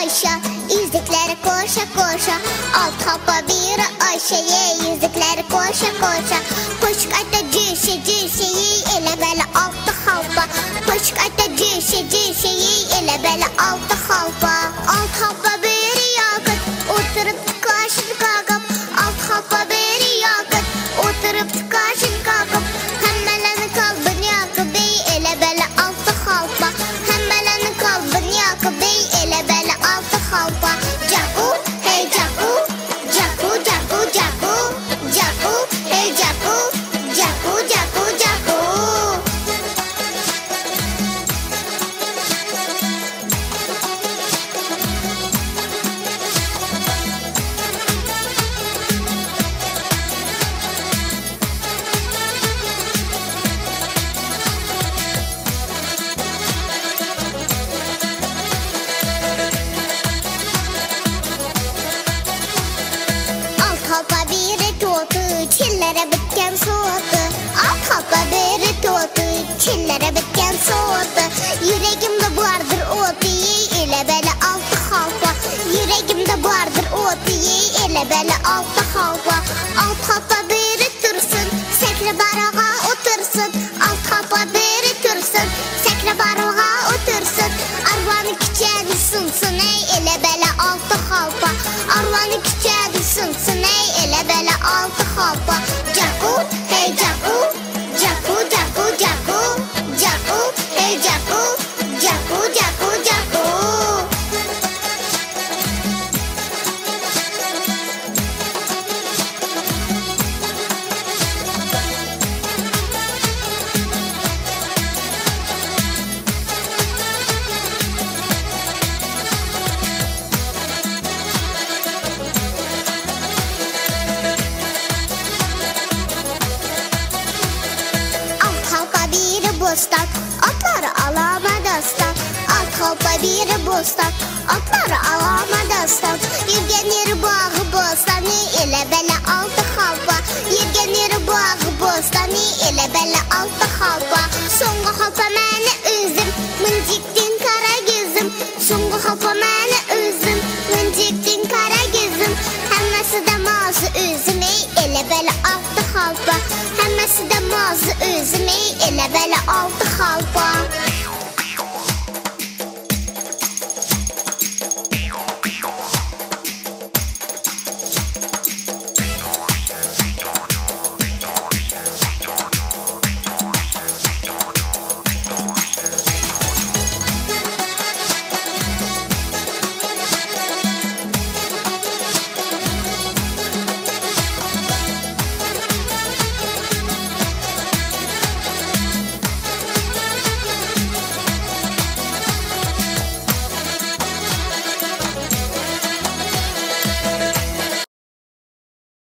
Ayşe, yüzükleri koşa koşa. Alt hoppa bir Ayşe'ye, yüzükleri koşa koşa. Poşuk ata cüşe cüşeyi, ele bele altı hoppa. Poşuk ata cüşe cüşeyi, ele bele altı hoppa. Alt hoppa bir yakıt, oturup tıkaşın kakıp. Alt hoppa bir yakıt, oturup tıkaşın kakıp. Hemmelerini kalbin yakıp, ele bele altı hoppa. Hemmelerini kalbin yakıp, ele bele altı hoppa. Jaku, hey Jaku, Jaku, Jaku, Jaku, Jaku, hey Jaku, Jaku, Jaku, Jaku. Alt hoppa biri totu, çillere bitken soğudu. Alt hoppa biri totu, çillere bitken soğudu. Yüreğimde vardır o diye, ile bele altı hoppa. Yüreğimde vardır o diye, ile bele altı hoppa. Alt hoppa biri tursun, sekre barağa otursun. Alt hoppa biri tursun, sekre barağa otursun. Arvanı küçüğünü sunsun ey, ile bele altı hoppa. Arvanı küçüğünü sunsun ey, ele bele altı hoppa. Jaku, hey Jaku, Jaku, Jaku, Jaku, Jaku, hey Jaku, Jaku, Jaku, Jaku. Alt halka biri bostan, atları alama dastan. Alt halka biri bostan, atları alama dastan. Yürgen yeri bağı bostanı, ile bele altı halpa. Yürgen yeri bağı bostanı, ile bele altı halpa. Songu halpa məni üzüm, mıncıktın kara gözüm. Songu halpa məni üzüm, mıncıktın kara gözüm. Hemmesi de mazı üzüm ey, ile bele altı halpa. Hemmesi de mazı üzüm ey, ele bele altı halpa.